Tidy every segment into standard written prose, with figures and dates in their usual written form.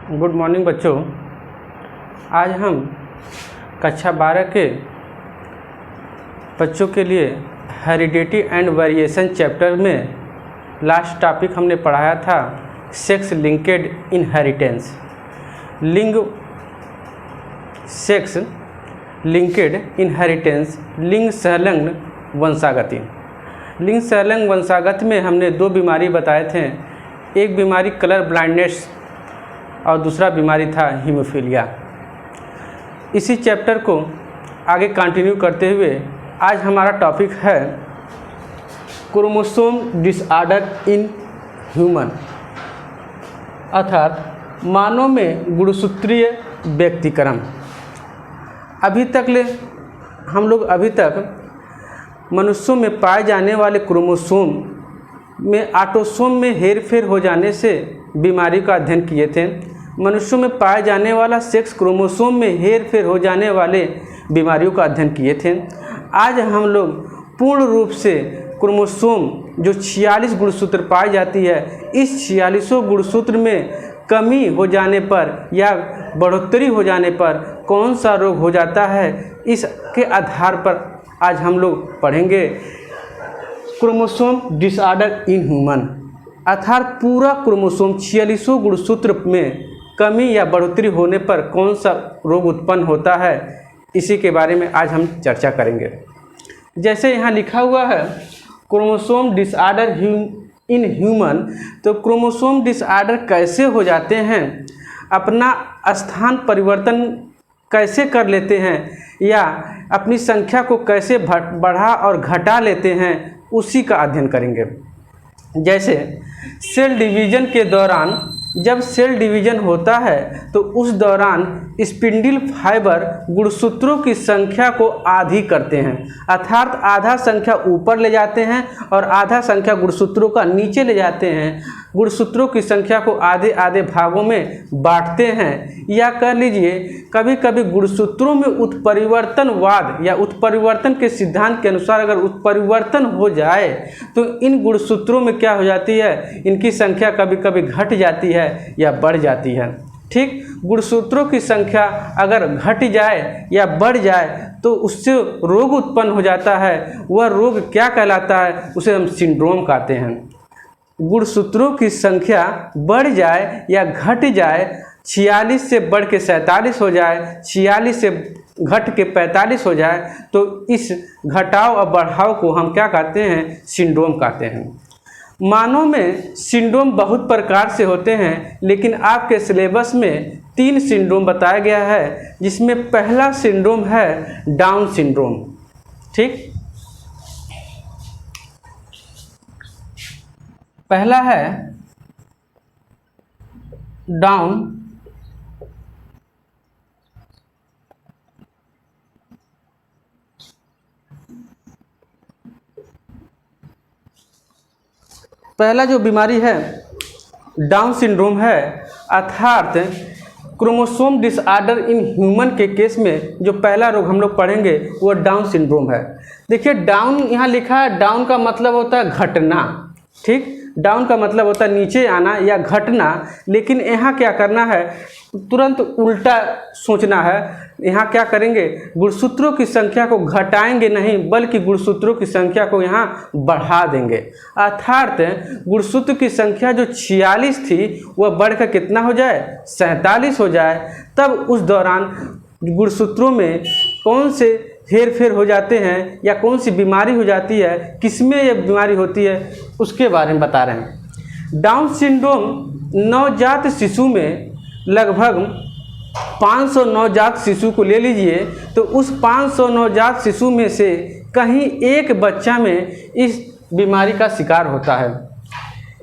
Good morning बच्चों। आज हम कक्षा 12 के बच्चों के लिए हेरिडिटी एंड वेरिएशन चैप्टर में लास्ट टॉपिक हमने पढ़ाया था sex linked inheritance. Sex linked inheritance, लिंग संलग्न वंशागति। लिंग संलग्न वंशागति में हमने दो बीमारी बताए थे। एक बीमारी कलर ब्लाइंडनेस और दूसरा बीमारी था हीमोफीलिया। इसी चैप्टर को आगे कंटिन्यू करते हुए आज हमारा टॉपिक है क्रोमोसोम डिसऑर्डर इन ह्यूमन, अर्थात मानव में गुणसूत्रीय व्यक्तिकरण। अभी तक मनुष्यों में पाए जाने वाले क्रोमोसोम में ऑटोसोम में हेरफेर हो जाने से बीमारी का अध्ययन किए थे। मनुष्यों में पाए जाने वाला सेक्स क्रोमोसोम में हेरफेर हो जाने वाले बीमारियों का अध्ययन किए थे। आज हम लोग पूर्ण रूप से क्रोमोसोम जो 46 गुणसूत्र पाई जाती है, इस 46 गुणसूत्र में कमी हो जाने पर या बढ़ोतरी हो जाने पर कौन सा रोग हो जाता है, इसके आधार पर आज हम लोग पढ़ेंगे क्रोमोसोम डिसऑर्डर इन ह्यूमन, अर्थात पूरा क्रोमोसोम 46 गुणसूत्र में कमी या बढ़ोतरी होने पर कौन सा रोग उत्पन्न होता है, इसी के बारे में आज हम चर्चा करेंगे। जैसे यहाँ लिखा हुआ है क्रोमोसोम डिसऑर्डर इन ह्यूमन, तो क्रोमोसोम डिसऑर्डर कैसे हो जाते हैं, अपना स्थान परिवर्तन कैसे कर लेते हैं या अपनी संख्या को कैसे बढ़ा और घटा लेते हैं, उसी का अध्ययन करेंगे। जैसे सेल डिवीजन के दौरान जब सेल डिवीजन होता है तो उस दौरान स्पिंडल फाइबर गुणसूत्रों की संख्या को आधी करते हैं, अर्थात आधा संख्या ऊपर ले जाते हैं और आधा संख्या गुणसूत्रों का नीचे ले जाते हैं। गुणसूत्रों की संख्या को आधे आधे भागों में बांटते हैं, या कर लीजिए कभी कभी गुणसूत्रों में उत्परिवर्तनवाद या उत्परिवर्तन के सिद्धांत के अनुसार अगर उत्परिवर्तन हो जाए तो इन गुणसूत्रों में क्या हो जाती है, इनकी संख्या कभी कभी घट जाती है या बढ़ जाती है। ठीक, गुणसूत्रों की संख्या अगर घट जाए या बढ़ जाए तो उससे रोग उत्पन्न हो जाता है। वह रोग क्या कहलाता है, उसे हम सिंड्रोम कहते हैं। गुणसूत्रों की संख्या बढ़ जाए या घट जाए, 46 से बढ़ के 47 हो जाए, 46 से घट के 45 हो जाए, तो इस घटाव और बढ़ाव को हम क्या कहते हैं, सिंड्रोम कहते हैं। मानव में सिंड्रोम बहुत प्रकार से होते हैं, लेकिन आपके सिलेबस में 3 सिंड्रोम बताया गया है, जिसमें पहला सिंड्रोम है डाउन सिंड्रोम। ठीक, पहला है डाउन पहला जो बीमारी है डाउन सिंड्रोम है, अर्थात क्रोमोसोम डिसऑर्डर इन ह्यूमन के केस में जो पहला रोग हम लोग पढ़ेंगे वो डाउन सिंड्रोम है। देखिए डाउन यहाँ लिखा है, डाउन का मतलब होता है घटना। ठीक, डाउन का मतलब होता है नीचे आना या घटना, लेकिन यहाँ क्या करना है, तुरंत उल्टा सोचना है। यहाँ क्या करेंगे, गुणसूत्रों की संख्या को घटाएंगे नहीं, बल्कि गुणसूत्रों की संख्या को यहाँ बढ़ा देंगे। अर्थात गुणसूत्र की संख्या जो 46 थी वह बढ़कर कितना हो जाए, 47 हो जाए। तब उस दौरान गुणसूत्रों में कौन से हेरफेर हो जाते हैं या कौन सी बीमारी हो जाती है, किसमें यह बीमारी होती है, उसके बारे में बता रहे हैं। डाउन सिंड्रोम नवजात शिशु में लगभग 500 नवजात शिशु को ले लीजिए, तो उस 500 नवजात शिशु में से कहीं एक बच्चा में इस बीमारी का शिकार होता है।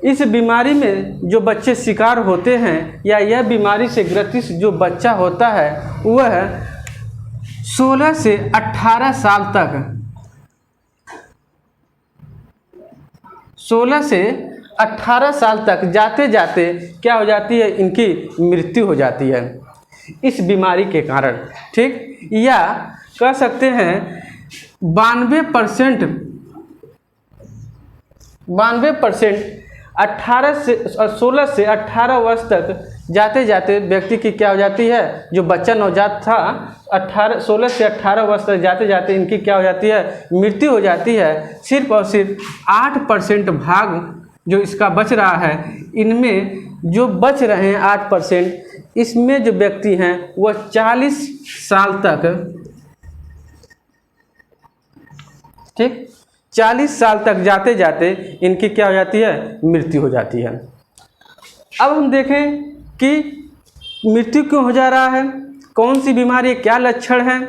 इस बीमारी में जो बच्चे शिकार होते हैं या यह बीमारी से ग्रसित जो बच्चा होता है वह 16 से 18 साल तक 16 से 18 साल तक जाते जाते क्या हो जाती है, इनकी मृत्यु हो जाती है इस बीमारी के कारण। ठीक, या कह सकते हैं 92% 16 से 18 वर्ष तक जाते जाते व्यक्ति की क्या हो जाती है, जो बच्चा नवजात था 16 से 18 वर्ष तक जाते जाते इनकी क्या हो जाती है, मृत्यु हो जाती है। सिर्फ और सिर्फ 8% भाग जो इसका बच रहा है, इनमें जो बच रहे हैं 8%, इसमें जो व्यक्ति हैं वह 40 साल तक, ठीक, 40 साल तक जाते जाते इनकी क्या हो जाती है, मृत्यु हो जाती है। अब हम देखें कि मृत्यु क्यों हो जा रहा है, कौन सी बीमारी है, क्या लक्षण है।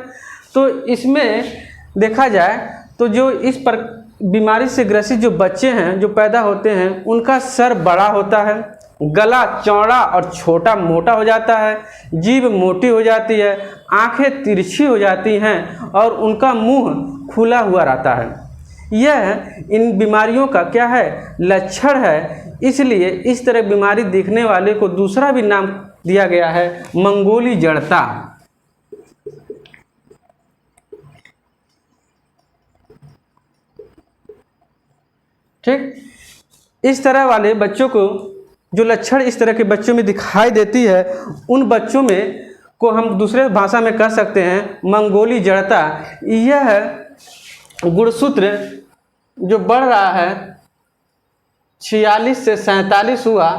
तो इसमें देखा जाए तो जो इस पर बीमारी से ग्रसित जो बच्चे हैं जो पैदा होते हैं, उनका सर बड़ा होता है, गला चौड़ा और छोटा मोटा हो जाता है, जीभ मोटी हो जाती है, आंखें तिरछी हो जाती हैं और उनका मुंह खुला हुआ रहता है। यह इन बीमारियों का क्या है, लक्षण है। इसलिए इस तरह बीमारी देखने वाले को दूसरा भी नाम दिया गया है, मंगोली जड़ता। ठीक, इस तरह वाले बच्चों को, जो लक्षण इस तरह के बच्चों में दिखाई देती है, उन बच्चों में को हम दूसरे भाषा में कह सकते हैं मंगोली जड़ता। यह गुणसूत्र जो बढ़ रहा है 46 से 47 हुआ,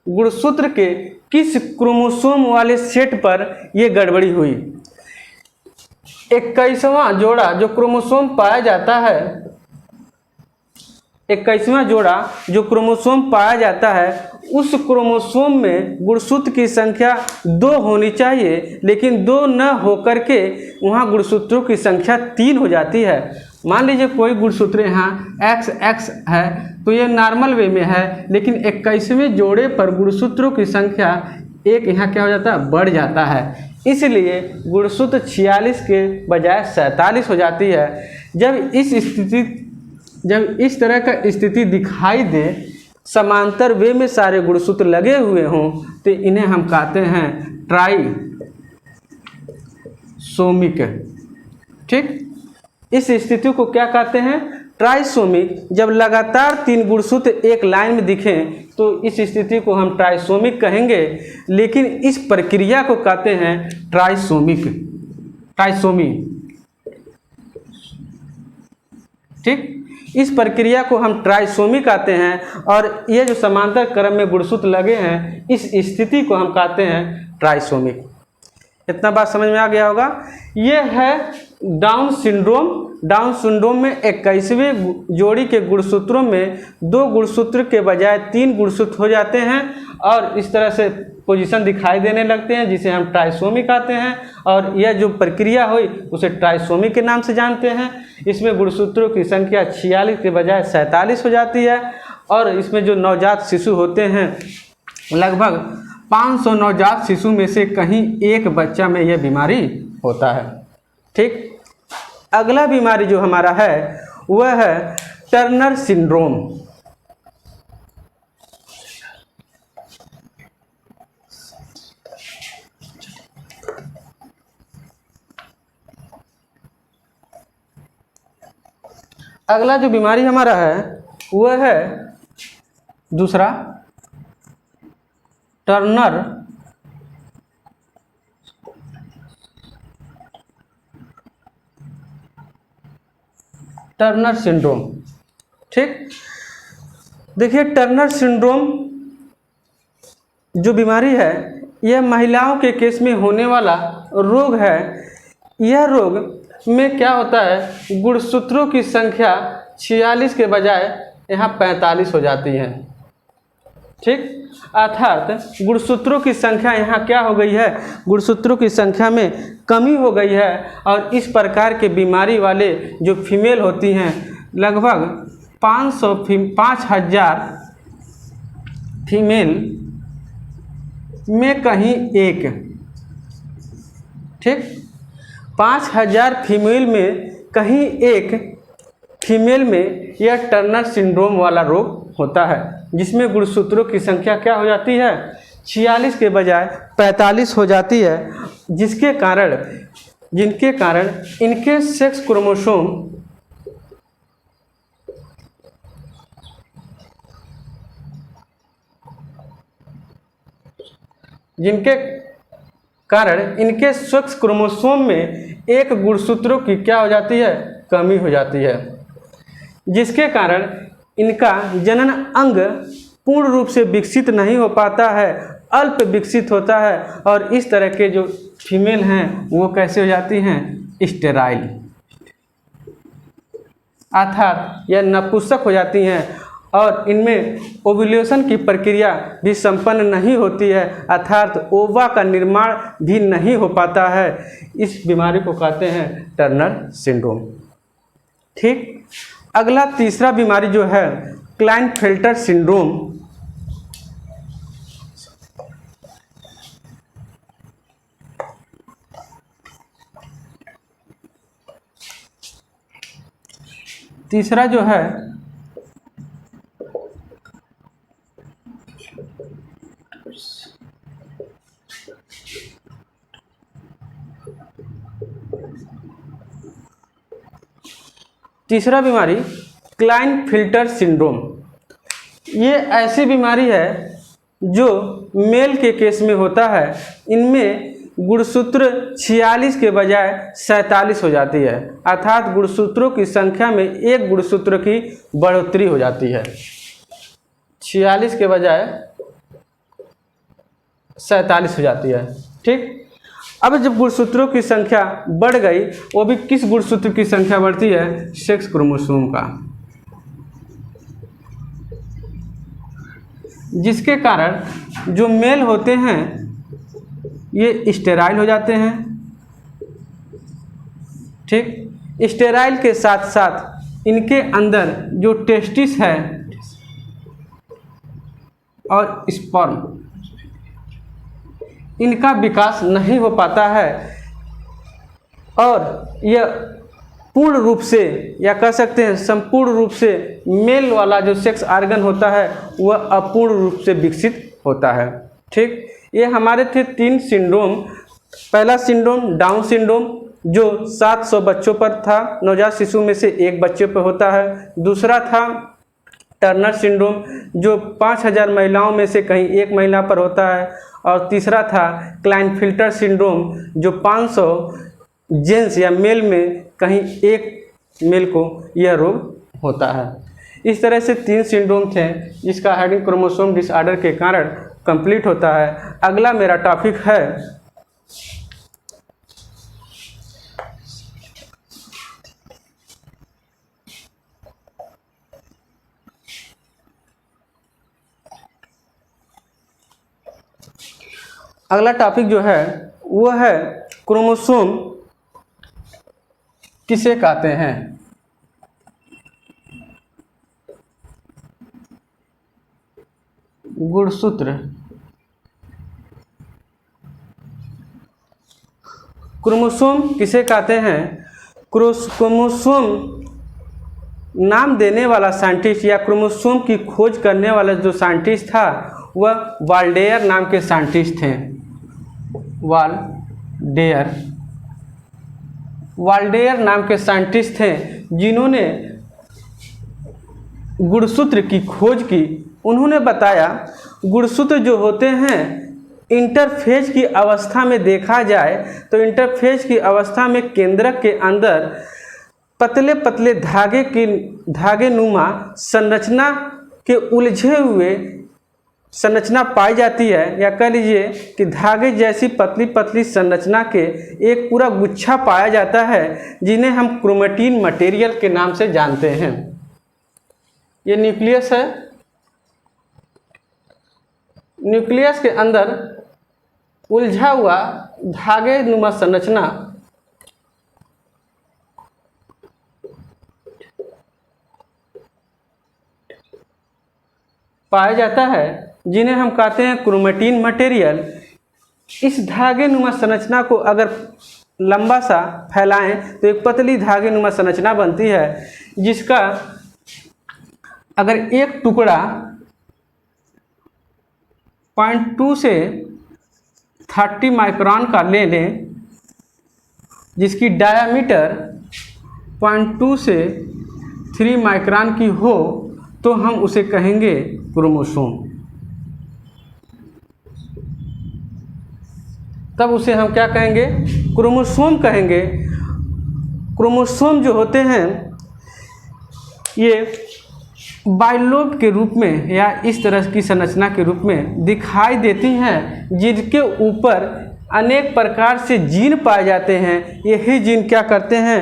गुणसूत्र के किस क्रोमोसोम वाले सेट पर यह गड़बड़ी हुई। 21वां जोड़ा जो क्रोमोसोम पाया जाता है, 21वां जोड़ा जो क्रोमोसोम पाया जाता है, उस क्रोमोसोम में गुणसूत्र की संख्या 2 होनी चाहिए, लेकिन 2 न होकर के वहाँ गुणसूत्रों की संख्या 3 हो जाती है। मान लीजिए कोई गुणसूत्र यहाँ XX है तो ये नॉर्मल वे में है, लेकिन 21वें जोड़े पर गुणसूत्रों की संख्या 1 यहाँ क्या हो जाता है, बढ़ जाता है। इसलिए गुणसूत्र 46 के बजाय 47 हो जाती है। जब इस तरह का स्थिति दिखाई दे, समांतर वे में सारे गुणसूत्र लगे हुए हों, तो इन्हें हम कहते हैं ट्राइसोमिक। ठीक, इस स्थिति को क्या कहते हैं, ट्राइसोमिक। जब लगातार 3 गुणसूत्र एक लाइन में दिखें तो इस स्थिति को हम ट्राइसोमिक कहेंगे, लेकिन इस प्रक्रिया को कहते हैं ट्राइसोमी। ठीक, इस प्रक्रिया को हम ट्राइसोमी कहते हैं, और ये जो समांतर क्रम में गुणसूत्र लगे हैं, इस स्थिति को हम कहते हैं ट्राइसोमिक। इतना बात समझ में आ गया होगा। ये है डाउन सिंड्रोम। डाउन सिंड्रोम में 21वें जोड़ी के गुणसूत्रों में 2 गुणसूत्र के बजाय 3 गुणसूत्र हो जाते हैं और इस तरह से पोजीशन दिखाई देने लगते हैं, जिसे हम ट्राइसोमी कहते हैं। और यह जो प्रक्रिया हुई उसे ट्राइसोमी के नाम से जानते हैं। इसमें गुणसूत्रों की संख्या 46 के बजाय 47 हो जाती है, और इसमें जो नवजात शिशु होते हैं, लगभग 500 नवजात शिशु में से कहीं एक बच्चा में यह बीमारी होता है। ठीक, अगला बीमारी जो हमारा है वह है टर्नर सिंड्रोम। अगला जो बीमारी हमारा है वह है दूसरा टर्नर सिंड्रोम। ठीक, देखिए टर्नर सिंड्रोम जो बीमारी है, यह महिलाओं के केस में होने वाला रोग है। यह रोग में क्या होता है, गुणसूत्रों की संख्या 46 के बजाय यहाँ 45 हो जाती है। ठीक, अर्थात गुणसूत्रों की संख्या यहाँ क्या हो गई है, गुणसूत्रों की संख्या में कमी हो गई है। और इस प्रकार के बीमारी वाले जो फीमेल होती हैं, लगभग 5000 फीमेल में कहीं एक। ठीक, 5000 फीमेल में कहीं एक फीमेल में यह टर्नर सिंड्रोम वाला रोग होता है, जिसमें गुणसूत्रों की संख्या क्या हो जाती है, 46 के बजाय 45 हो जाती है, जिनके कारण इनके सेक्स क्रोमोसोम जिनके कारण इनके सेक्स क्रोमोसोम में एक गुणसूत्रों की क्या हो जाती है, कमी हो जाती है, जिसके कारण इनका जनन अंग पूर्ण रूप से विकसित नहीं हो पाता है, अल्प विकसित होता है और इस तरह के जो फीमेल हैं वो कैसे हो जाती हैं, स्टेराइल, अर्थात यह नपुंसक हो जाती हैं और इनमें ओव्यूलेशन की प्रक्रिया भी संपन्न नहीं होती है, अर्थात ओवा का निर्माण भी नहीं हो पाता है। इस बीमारी को कहते हैं टर्नर सिंड्रोम। ठीक, अगला तीसरा बीमारी जो है क्लाइनफेल्टर सिंड्रोम। तीसरा जो है तीसरा बीमारी क्लाइनफिल्टर सिंड्रोम। ये ऐसी बीमारी है जो मेल के केस में होता है। इनमें गुणसूत्र 46 के बजाय 47 हो जाती है, अर्थात गुणसूत्रों की संख्या में एक गुणसूत्र की बढ़ोतरी हो जाती है। 46 के बजाय 47 हो जाती है। ठीक, अब जब गुणसूत्रों की संख्या बढ़ गई, वो भी किस गुणसूत्र की संख्या बढ़ती है, सेक्स क्रोमोसोम का, जिसके कारण जो मेल होते हैं ये स्टेराइल हो जाते हैं। ठीक, स्टेराइल के साथ साथ इनके अंदर जो टेस्टिस है और स्पर्म, इनका विकास नहीं हो पाता है और यह पूर्ण रूप से या कह सकते हैं संपूर्ण रूप से मेल वाला जो सेक्स आर्गन होता है वह अपूर्ण रूप से विकसित होता है। ठीक, ये हमारे थे 3 सिंड्रोम। पहला सिंड्रोम डाउन सिंड्रोम जो 700 बच्चों पर था, नवजात शिशु में से एक बच्चे पर होता है। दूसरा था टर्नर सिंड्रोम जो 5000 महिलाओं में से कहीं एक महिला पर होता है। और तीसरा था क्लाइनफिल्टर सिंड्रोम जो 500 जेंट्स या मेल में कहीं एक मेल को यह रोग होता है। इस तरह से 3 सिंड्रोम थे जिसका हेडिंग क्रोमोसोम डिसऑर्डर के कारण कंप्लीट होता है। अगला मेरा टॉपिक है अगला टॉपिक जो है वो है क्रोमोसोम किसे कहते हैं। गुणसूत्र। क्रोमोसोम किसे कहते हैं? क्रोमोसोम नाम देने वाला साइंटिस्ट या क्रोमोसोम की खोज करने वाला जो साइंटिस्ट था वह वाल्डेयर नाम के साइंटिस्ट थे। वाल्डेयर नाम के साइंटिस्ट थे जिन्होंने गुणसूत्र की खोज की। उन्होंने बताया गुणसूत्र जो होते हैं इंटरफेज की अवस्था में देखा जाए तो इंटरफेज की अवस्था में केंद्रक के अंदर पतले पतले धागे नुमा संरचना के उलझे हुए संरचना पाई जाती है, या कह लीजिए कि धागे जैसी पतली पतली संरचना के एक पूरा गुच्छा पाया जाता है जिन्हें हम क्रोमेटिन मटेरियल के नाम से जानते हैं। ये न्यूक्लियस है। न्यूक्लियस के अंदर उलझा हुआ धागे नुमा संरचना पाया जाता है जिन्हें हम कहते हैं क्रोमेटिन मटेरियल। इस धागे नुमा संरचना को अगर लंबा सा फैलाएं तो एक पतली धागे नुमा संरचना बनती है जिसका अगर एक टुकड़ा 0.2 से 30 माइक्रोन का ले लें, जिसकी डायामीटर 0.2 से 3 माइक्रोन की हो तो हम उसे कहेंगे क्रोमोसोम। तब उसे हम क्या कहेंगे, क्रोमोसोम कहेंगे। क्रोमोसोम जो होते हैं ये बाइलोब के रूप में या इस तरह की संरचना के रूप में दिखाई देती हैं, जिनके ऊपर अनेक प्रकार से जीन पाए जाते हैं। यही जीन क्या करते हैं,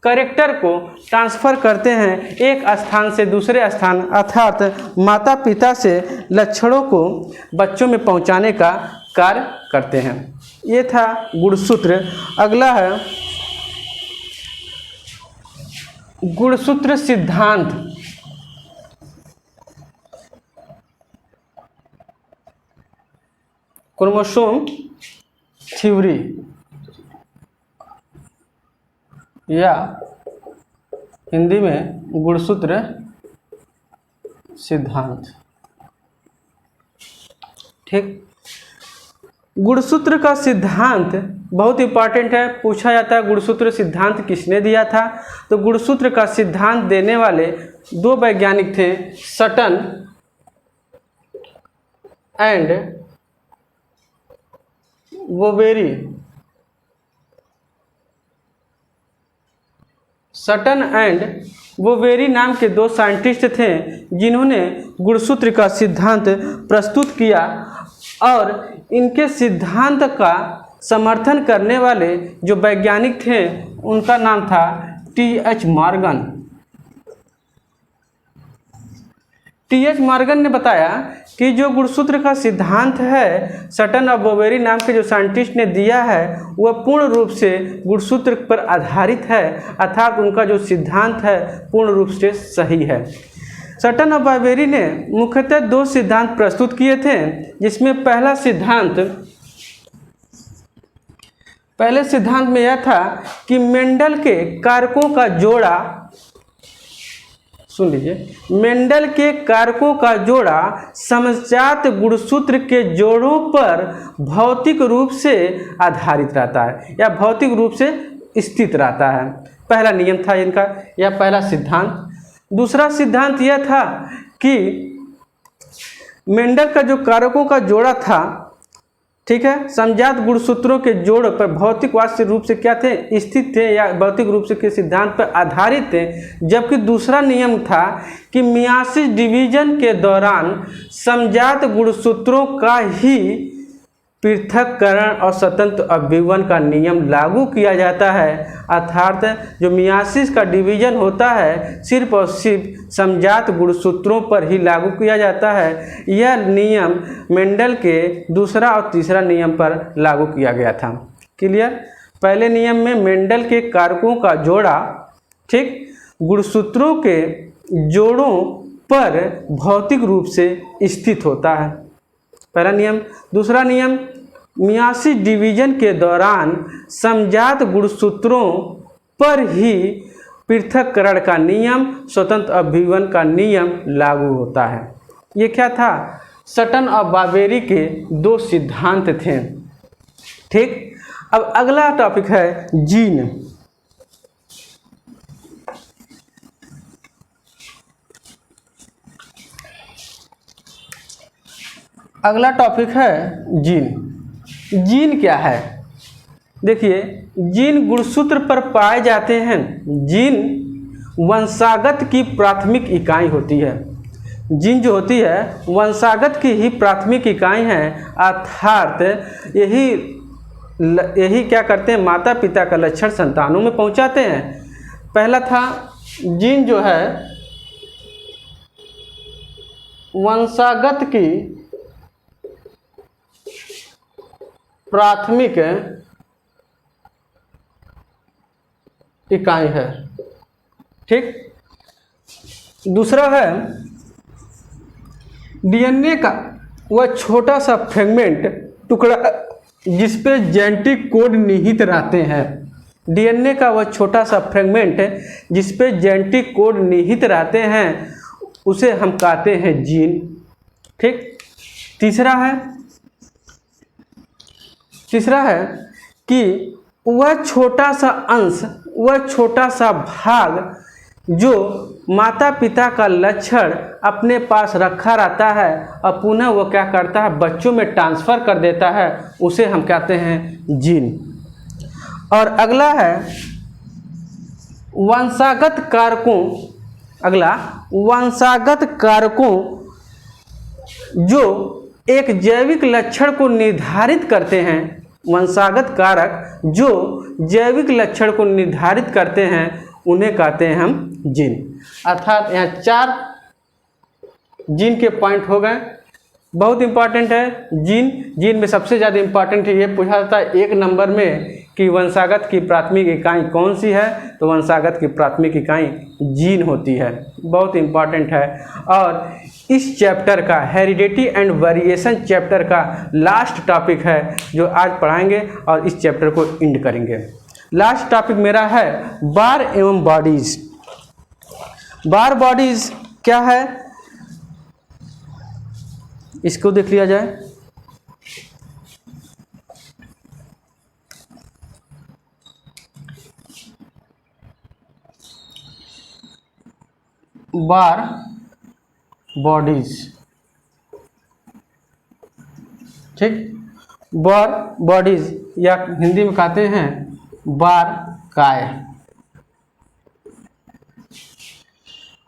कैरेक्टर को ट्रांसफ़र करते हैं एक स्थान से दूसरे स्थान, अर्थात माता पिता से लक्षणों को बच्चों में पहुंचाने का कार्य करते हैं। ये था गुणसूत्र। अगला है गुणसूत्र सिद्धांत। क्रोमोसोम थ्योरी या हिंदी में गुणसूत्र सिद्धांत। ठीक, गुणसूत्र का सिद्धांत बहुत इंपॉर्टेंट है। पूछा जाता है गुणसूत्र सिद्धांत किसने दिया था, तो गुणसूत्र का सिद्धांत देने वाले दो वैज्ञानिक थे, सटन एंड वोवेरी। सटन एंड वोवेरी नाम के दो साइंटिस्ट थे जिन्होंने गुणसूत्र का सिद्धांत प्रस्तुत किया, और इनके सिद्धांत का समर्थन करने वाले जो वैज्ञानिक थे उनका नाम था टी.एच. मॉर्गन। टी.एच. मॉर्गन ने बताया कि जो गुणसूत्र का सिद्धांत है सटन और वोवेरी नाम के जो साइंटिस्ट ने दिया है वह पूर्ण रूप से गुणसूत्र पर आधारित है, अर्थात उनका जो सिद्धांत है पूर्ण रूप से सही है। सटन और वोवेरी ने मुख्यतः दो सिद्धांत प्रस्तुत किए थे, जिसमें पहले सिद्धांत में यह था कि मेंडल के कारकों का जोड़ा, सुन लीजिए, मेंडल के कारकों का जोड़ा समजात गुणसूत्र के जोड़ों पर भौतिक रूप से आधारित रहता है या भौतिक रूप से स्थित रहता है। पहला नियम था इनका, यह पहला सिद्धांत। दूसरा सिद्धांत यह था कि मेंडल का जो कारकों का जोड़ा था, ठीक है, समजात गुणसूत्रों के जोड़ पर भौतिक वास्तव रूप से क्या थे, स्थित थे या भौतिक रूप से के सिद्धांत पर आधारित थे। जबकि दूसरा नियम था कि मियासिस डिवीजन के दौरान समजात गुणसूत्रों का ही पृथक्करण और स्वतंत्र अभिवन का नियम लागू किया जाता है, अर्थात जो मियासिस का डिवीजन होता है सिर्फ और सिर्फ समजात गुणसूत्रों पर ही लागू किया जाता है। यह नियम मेंडल के दूसरा और तीसरा नियम पर लागू किया गया था। क्लियर? पहले नियम में मेंडल के कारकों का जोड़ा, ठीक, गुणसूत्रों के जोड़ों पर भौतिक रूप से स्थित होता है, पहला नियम। दूसरा नियम, मियासिस डिवीजन के दौरान समजात गुणसूत्रों पर ही पृथक्करण का नियम, स्वतंत्र अभिवन का नियम लागू होता है। ये क्या था? सटन और वोवेरी के दो सिद्धांत थे। ठीक, अब अगला टॉपिक है जीन। अगला टॉपिक है जीन। जीन क्या है? देखिए, जीन गुणसूत्र पर पाए जाते हैं। जीन वंशागत की प्राथमिक इकाई होती है। जीन जो होती है वंशागत की ही प्राथमिक इकाई है, अर्थात यही क्या करते हैं, माता पिता का लक्षण संतानों में पहुंचाते हैं। पहला था जीन जो है वंशागत की प्राथमिक इकाई है। ठीक, दूसरा है डीएनए का वह छोटा सा फ्रेगमेंट, टुकड़ा, जिस पे जेनेटिक कोड निहित रहते हैं। डीएनए का वह छोटा सा फ्रेगमेंट जिस पे जेनेटिक कोड निहित रहते हैं उसे हम कहते हैं जीन। ठीक, तीसरा है कि वह छोटा सा अंश, वह छोटा सा भाग जो माता पिता का लक्षण अपने पास रखा रहता है और पुनः वो क्या करता है, बच्चों में ट्रांसफ़र कर देता है, उसे हम कहते हैं जीन। और अगला है वंशागत कारकों। अगला वंशागत कारकों जो एक जैविक लक्षण को निर्धारित करते हैं। वंशागत कारक जो जैविक लक्षण को निर्धारित करते हैं उन्हें कहते हैं हम जीन। अर्थात यहाँ 4 जीन के पॉइंट हो गए। बहुत इंपॉर्टेंट है जीन। जीन में सबसे ज़्यादा इंपॉर्टेंट है, ये पूछा जाता है 1 नंबर में कि वंशागत की प्राथमिक इकाई कौन सी है, तो वंशागत की प्राथमिक इकाई जीन होती है। बहुत इंपॉर्टेंट है। और इस चैप्टर का हेरिडिटी एंड वेरिएशन चैप्टर का लास्ट टॉपिक है जो आज पढ़ाएंगे और इस चैप्टर को एंड करेंगे। लास्ट टॉपिक मेरा है बार एवं बॉडीज। बार बॉडीज क्या है इसको देख लिया जाए। बार बॉडीज, ठीक, बार बॉडीज या हिंदी में कहते हैं बार काय।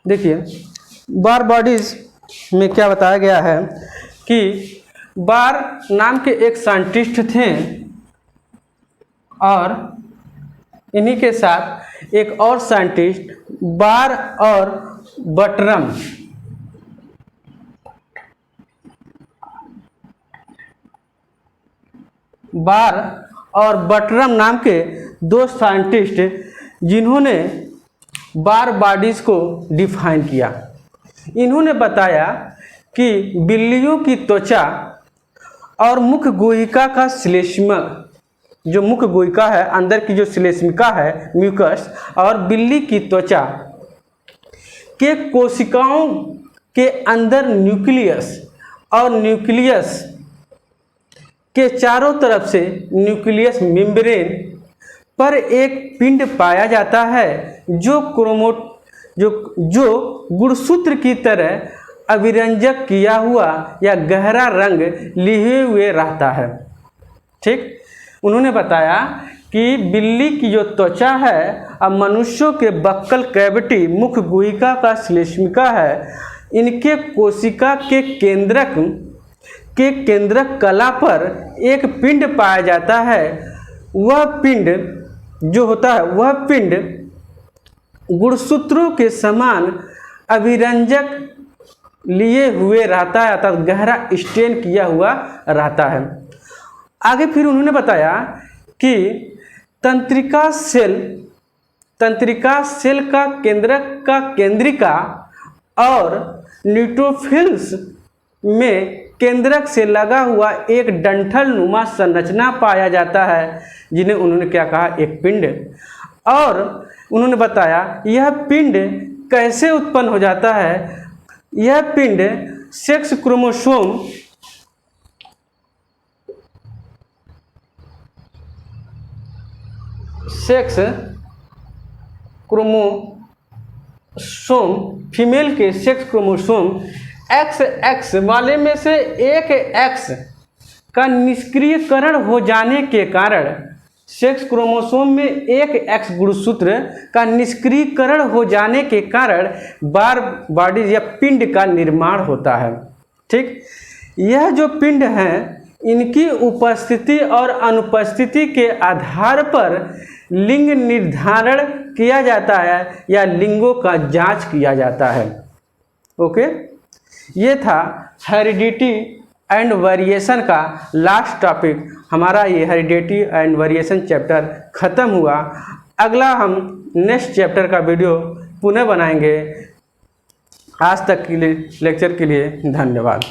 देखिए बार बॉडीज में क्या बताया गया है कि बार नाम के एक साइंटिस्ट थे और इन्हीं के साथ एक और साइंटिस्ट बार और बटरम, बार और बटरम नाम के 2 साइंटिस्ट जिन्होंने बार बॉडीज को डिफाइन किया। इन्होंने बताया कि बिल्लियों की त्वचा और मुख गुहिका का श्लेष्मक, जो मुख गुहिका है अंदर की जो श्लेष्मिका है म्यूकस, और बिल्ली की त्वचा के कोशिकाओं के अंदर न्यूक्लियस और न्यूक्लियस के चारों तरफ से न्यूक्लियस मेम्ब्रेन पर एक पिंड पाया जाता है जो गुणसूत्र की तरह अभिरंजक किया हुआ या गहरा रंग लिए हुए रहता है। ठीक, उन्होंने बताया कि बिल्ली की जो त्वचा है और मनुष्यों के बक्कल कैविटी मुख गुहिका का श्लेष्मिका है, इनके कोशिका के केंद्रक कला पर एक पिंड पाया जाता है। वह पिंड जो होता है वह पिंड गुणसूत्रों के समान अभिरंजक लिए हुए रहता है, अर्थात गहरा स्टेन किया हुआ रहता है। आगे फिर उन्होंने बताया कि तंत्रिका सेल का केंद्रिका और न्यूट्रोफिल्स में केंद्रक से लगा हुआ एक डंठल नुमा संरचना पाया जाता है, जिन्हें उन्होंने क्या कहा, एक पिंड। और उन्होंने बताया यह पिंड कैसे उत्पन्न हो जाता है। यह पिंड सेक्स क्रोमोसोम फीमेल के सेक्स क्रोमोसोम XX वाले में से एक X का निष्क्रियकरण हो जाने के कारण, सेक्स क्रोमोसोम में एक X गुणसूत्र का निष्क्रियकरण हो जाने के कारण बार बॉडीज या पिंड का निर्माण होता है। ठीक, यह जो पिंड हैं इनकी उपस्थिति और अनुपस्थिति के आधार पर लिंग निर्धारण किया जाता है या लिंगों का जांच किया जाता है। ओके, ये था हेरिडिटी एंड वेरिएशन का लास्ट टॉपिक। हमारा ये हेरिडिटी एंड वेरिएशन चैप्टर ख़त्म हुआ। अगला हम नेक्स्ट चैप्टर का वीडियो पुनः बनाएंगे। आज तक के लिए लेक्चर के लिए धन्यवाद।